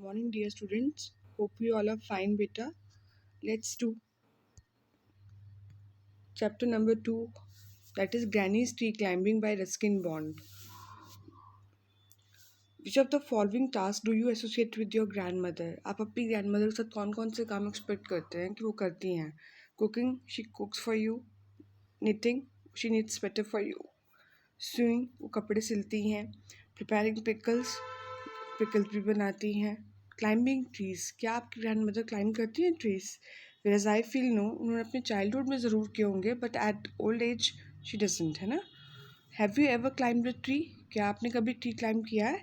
Morning, dear students. Hope you all are fine, beta. Let's do chapter number 2, that is Granny's Tree Climbing by Ruskin Bond. Which of the following tasks do you associate with your grandmother? आप अपनी grandmother के साथ कौन कौन से काम expect करते हैं कि वो करती हैं? Cooking, she cooks for you. Knitting, she knits sweater for you. Sewing, वो कपड़े सिलती हैं. Preparing pickles, pickles भी बनाती हैं. Climbing trees, क्या आपकी grandmother climb करती हैं trees? Whereas I feel no, उन्होंने अपने childhood में ज़रूर किए होंगे, but at old age she doesn't, है ना? Have you ever climbed a tree? क्या आपने कभी tree climb किया है?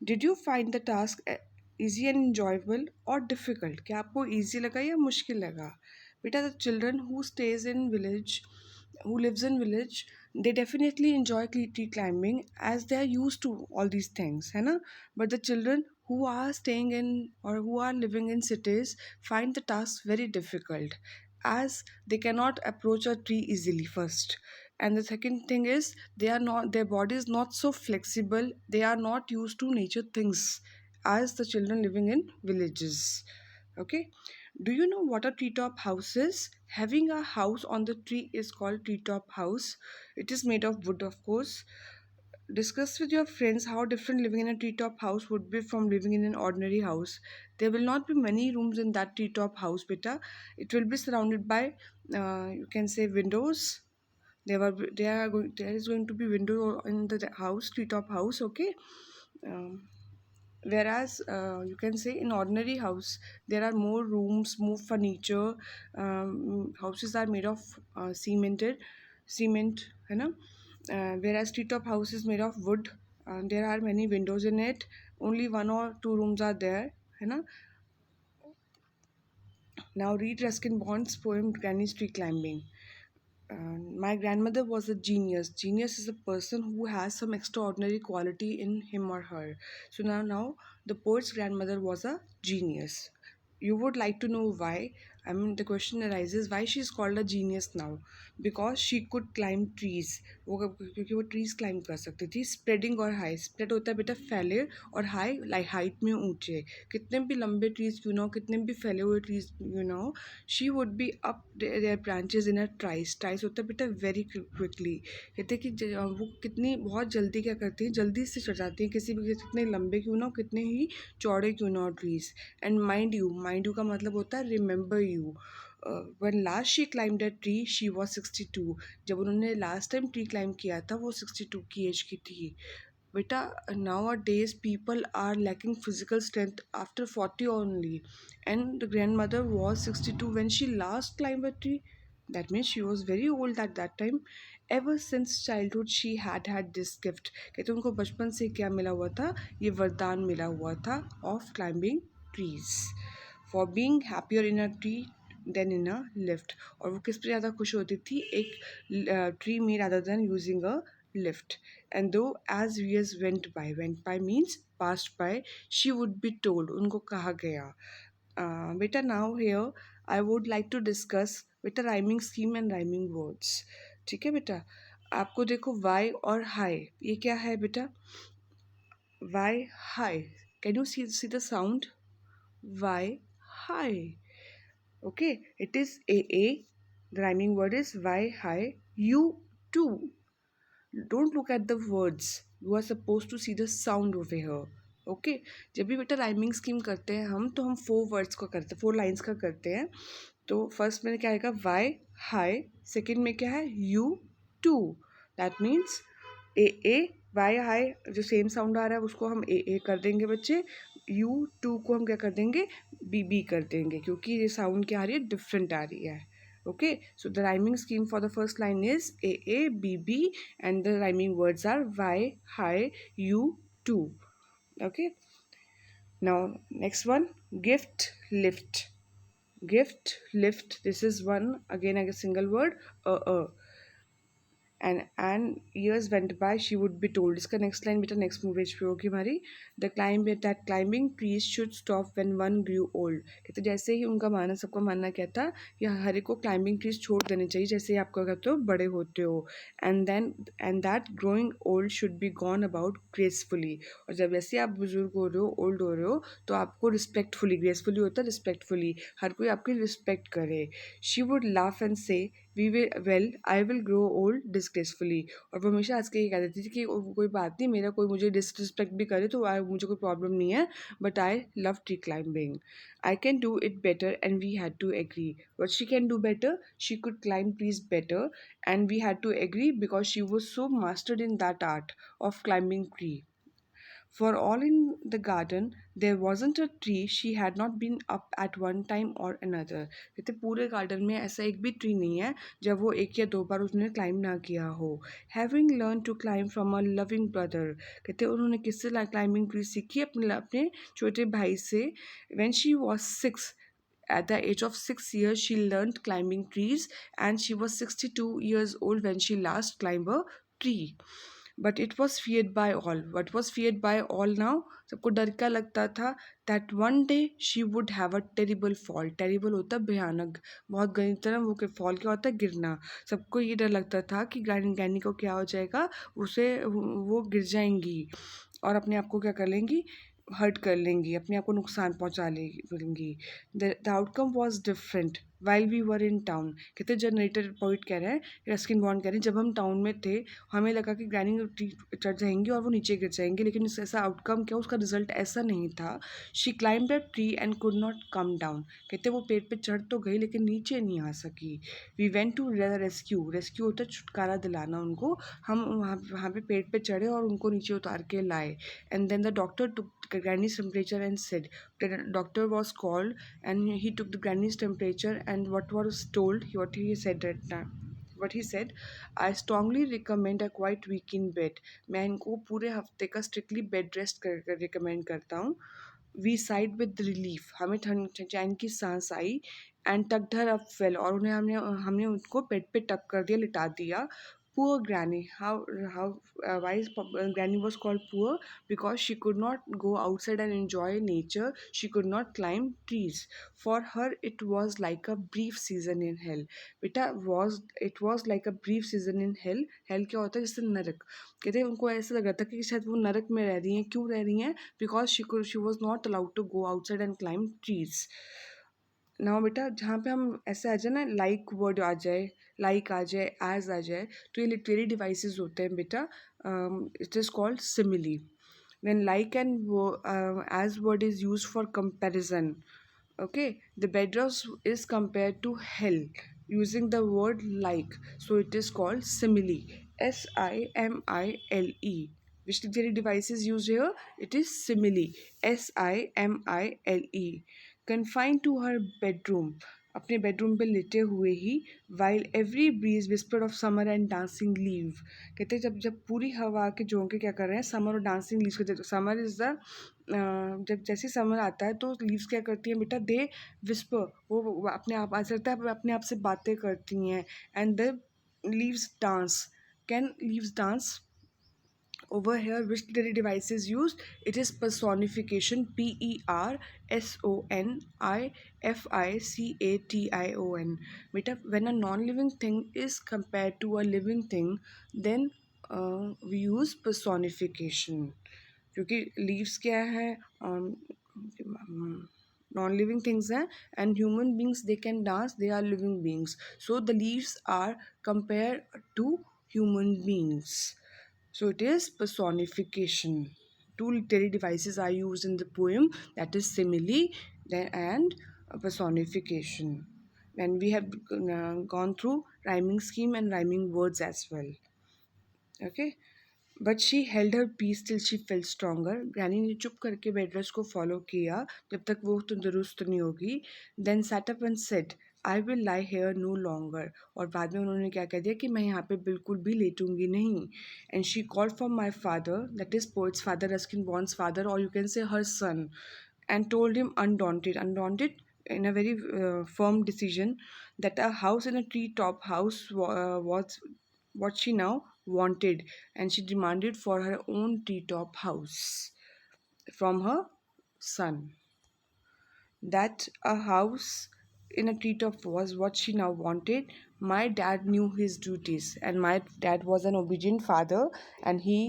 Did you find the task easy and enjoyable or difficult? क्या आपको easy लगा या मुश्किल लगा? बेटा, the children who lives in village, they definitely enjoy tree climbing as they are used to all these things, है ना? But the children who are staying in or who are living in cities find the task very difficult as they cannot approach a tree easily first, and the second thing is their body is not so flexible, they are not used to nature things as the children living in villages. Okay, do you know what a treetop house is? Having a house on the tree is called treetop house. It is made of wood, of course. Discuss with your friends how different living in a treetop house would be from living in an ordinary house. There will not be many rooms in that treetop house, beta. It will be surrounded by, you can say, windows. There is going to be window in the house, treetop house. Okay. Um, Whereas you can say in ordinary house there are more rooms, more furniture. Houses are made of cement, है ना? Whereas treetop house is made of wood. There are many windows in it. Only one or two rooms are there, है ना? Now read Ruskin Bond's poem Granny's Tree Climbing. My grandmother was a genius. Genius is a person who has some extraordinary quality in him or her. So now the poet's grandmother was a genius. You would like to know why? I mean, the question arises why she is called a genius now. Because she could climb trees. क्योंकि वो trees climb कर सकती थी. Spreading और high. Spread होता है बेटा फैले, और high like height में ऊंचे. कितने भी लंबे trees क्यों ना हो, कितने भी फैले हुए trees क्यों ना हो, she would be up their branches in a trice. Trice होता है बेटा very quickly. कहते हैं कि वो कितनी बहुत जल्दी क्या करती हैं, जल्दी से चढ़ जाती हैं किसी भी, कितने लंबे क्यों ना हो, कितने ही चौड़े क्यों ना हो ट्रीज. एंड माइंड यू का मतलब होता है remember you. when last she climbed a tree she was 62. जब उन्होंने लास्ट टाइम ट्री क्लाइंब किया था वो 62 की एज की थी. बेटा, nowadays people are lacking physical strength after 40 only, and the grandmother was 62 when she last climbed a tree. That means she was very old at that time. Ever since childhood she had this gift. कहते उनको बचपन से क्या मिला हुआ था, ये वरदान मिला हुआ था of climbing trees, for being happier in a tree than in a lift. और वो किस पे ज़्यादा खुश होती थी, एक ट्री में rather than using a lift. And though as years went by means passed by, she would be told, उनको कहा गया. बेटा, now here I would like to discuss बेटा rhyming scheme and rhyming words. ठीक है बेटा, आपको देखो y और hi, ये क्या है बेटा? Y hi. Can you see the sound? Y hi. Okay, it is a. The rhyming word is y hi. You too. Don't look at the words. You are supposed to see the sound over here. Okay, जब भी बेटा rhyming scheme करते हैं हम, तो हम 4 words का करते हैं, 4 लाइन्स का करते हैं. तो फर्स्ट में क्या आएगा, वाई हाई. सेकेंड में क्या है, U two. That means A Y high जो सेम साउंड आ रहा है उसको हम ए कर देंगे बच्चे. यू टू को हम क्या कर देंगे, बी कर देंगे, क्योंकि ये साउंड क्या आ रही है, डिफरेंट आ रही है. Okay, so the rhyming scheme for the first line is A, B, B, and the rhyming words are Y, hi, you, too. Okay, now next one, gift, lift. Gift, lift, this is one, again a single word, And years went by, she would be told, इसका next line बेटा next movie पे होगी हमारी, that climbing trees should stop when one grew old. कहते जैसे ही उनका मानना, सबका मानना क्या था कि हर एक को क्लाइंबिंग ट्रीज छोड़ देने चाहिए जैसे ही आप क्या कहते हो बड़े होते हो. And that growing old should be gone about gracefully. और जब वैसे आप बुजुर्ग हो रहे हो, ओल्ड हो रहे हो, तो आपको रिस्पेक्टफुली, ग्रेसफुली होता है रिस्पेक्टफुली, हर कोई आपकी रिस्पेक्ट करे. She would laugh and say we will well I will grow old disgracefully. और वो हमेशा हंस के ये कह देती थी कि कोई बात नहीं, मेरा कोई मुझे डिसरिस्पेक्ट भी करे तो मुझे कोई प्रॉब्लम नहीं है, but I love tree climbing. I can do it better, and we had to agree. What she can do better? She could climb trees better, and we had to agree because she was so mastered in that art of climbing tree. For all in the garden, there wasn't a tree she had not been up at one time or another. कहते पूरे garden में ऐसा एक भी tree नहीं है जब वो एक या दो बार उसने क्लाइंब ना किया हो. Having learned to climb from a loving brother, कहते उन्होंने किससे क्लाइंबिंग ट्री सीखी? अपने छोटे भाई से. When she was 6, at the age of 6 years, she learned climbing trees, and she was 62 years old when she last climbed a tree. But it was feared by all. What was feared by all now? सबको डर क्या लगता था? That one day she would have a terrible fall. Terrible होता है भयानक, बहुत गलत तरह. वो फॉल क्या होता है? गिरना. सबको ये डर लगता था कि ग्रैनी को क्या हो जाएगा, उसे वो गिर जाएंगी और अपने आप को क्या कर लेंगी, हर्ट कर लेंगी, अपने आप को नुकसान पहुंचा लेंगी. The outcome was different while we were in town. कहते जनरेटर पॉइंट कह रहे हैं, रस्किन बॉन्ड कह रहे हैं, जब हम टाउन में थे हमें लगा कि ग्रैनी चढ़ जाएंगी और वो नीचे गिर जाएंगी, लेकिन इससे ऐसा आउटकम क्या, उसका रिजल्ट ऐसा नहीं था. She climbed a tree and could not come down. कहते वो पेड़ पे चढ़ तो गई लेकिन नीचे नहीं आ सकी. We went to rescue. Rescue होता है छुटकारा दिलाना उनको. हम वहाँ पे पेड़ पे चढ़े और उनको नीचे उतार के लाए. And then the doctor took the granny's temperature and said, the doctor was called and he took the granny's temperature, and what was told, what he said that time. What he said, I strongly recommend a quiet week in bed. मैं इनको पूरे हफ्ते का strictly bed rest कर recommend करता हूँ. We sighed with relief. हमें ठंड चैन की सांस आई. And tucked her up well. और उन्हें हमने हमने उनको बेड पे टक कर दिया, लिटा दिया. Poor Granny. How why is Granny was called poor? Because she could not go outside and enjoy nature. She could not climb trees. For her, it was like a brief season in hell. बेटा it was like a brief season in hell. Hell क्या होता है? जैसे नरक. कहते हैं उनको ऐसा लग रहा था कि शायद वो नरक में रह रही हैं. क्यों रह रही हैं? Because she was not allowed to go outside and climb trees. Now बेटा जहाँ पे हम ऐसे आ जाए ना, लाइक वर्ड आ जाए, लाइक आ जाए, एज आ जाए, तो ये लिटरेरी डिवाइसेस होते हैं बेटा. It is called simile. when like and as word is used for comparison. Okay, the bedrock is compared to hell using the word like, so it is called simile. simile. Which literary device is used here? It is simile. simile. Confined to her bedroom. अपने bedroom पे लेटे हुए ही. While every breeze whisper of summer and dancing leave. कहते हैं जब जब पूरी हवा के झोंके क्या कर रहे हैं, समर और डांसिंग लीव्स को. समर इज द जब जैसे समर आता है तो लीव्स क्या करती हैं बेटा, दे विस्पर. वो अपने आप आ सकता है, अपने आप से बातें करती हैं. And the leaves dance. Can leaves dance? Over here, which literary device is used? It is personification. personification. Beta, when a non-living thing is compared to a living thing, then we use personification. क्योंकि leaves क्या है, non-living things हैं, and human beings, they can dance, they are living beings, so the leaves are compared to human beings. So it is personification. Two literary devices are used in the poem, that is simile and personification. And we have gone through rhyming scheme and rhyming words as well. Okay. But she held her peace till she fell stronger. Granny ने चुप करके bed rest को follow किया जब तक वो तंदुरुस्त नहीं होगी. Then sat up and said, I will lie here no longer. और बाद में उन्होंने क्या कह दिया कि मैं यहाँ पे बिल्कुल भी लेटूंगी नहीं. And she called for my father, that is poet's father, Ruskin Bond's father, और you can say her sun, and told him undaunted in a very firm decision, that a house in a treetop house what she now wanted, and she demanded for her own treetop house from her son. That a house in a treetop was what she now wanted. My dad knew his duties, and my dad was an obedient father, and he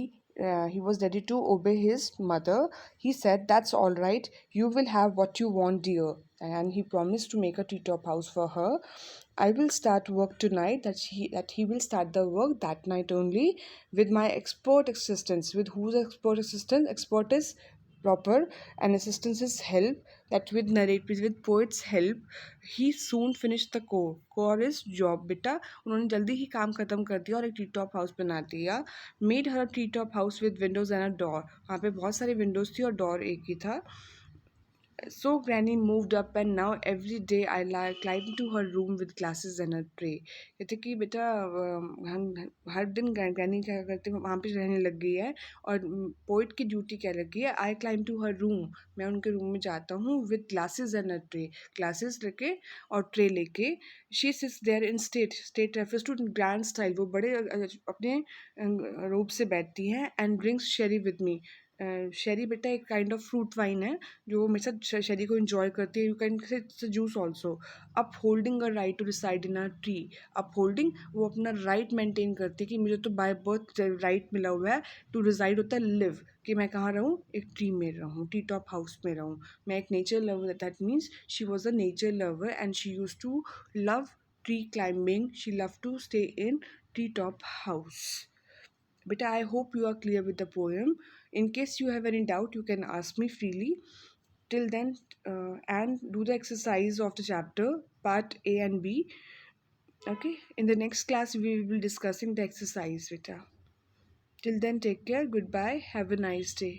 was ready to obey his mother. He said, "That's all right. You will have what you want, dear." And he promised to make a treetop house for her. I will start work tonight. That he will start the work that night only, with my expert assistance. With whose expert assistance? Expert is proper, and assistance is help. That with narrators, with poets help, he soon finished the core is job. बेटा उन्होंने जल्दी ही काम खत्म कर दिया और एक tree top house बना दिया. Made her a tree top house with windows and a door. वहाँ पे बहुत सारे विंडोज थी और डोर एक ही था. So Granny moved up, and now every day I climb into her room with glasses and a tray. कहते कि बेटा हम हर दिन ग्रैनी क्या करते वहाँ पे रहने लग गई है, और पोइट की ड्यूटी क्या लगी है, I climb to her room, मैं उनके रूम में जाता हूँ with glasses and a tray, glasses लेके और ट्रे लेके. She sits there in state refers to grand style, वो बड़े अपने रूप से बैठती हैं, and drinks sherry with me. Sherry बेटा एक काइंड ऑफ फ्रूट वाइन है जो मेरे साथ शेरी को इन्जॉय करती है. You can say it's juice also. Up holding a right to reside in a tree. Up holding, वो अपना राइट मेंटेन करती है कि मुझे तो बाय बर्थ राइट मिला हुआ है. टू रिसाइड होता है लिव, कि मैं कहाँ रहूँ, एक ट्री में रहूँ, ट्री टॉप हाउस में रहूँ. मैं एक nature lover, that means she was a nature lover, and she use to love tree climbing. She loved to stay in treetop house. Beta, I hope you are clear with the poem. In case you have any doubt, you can ask me freely. Till then, and do the exercise of the chapter, part A and B. Okay, in the next class, we will be discussing the exercise, Beta. Till then, take care, goodbye, have a nice day.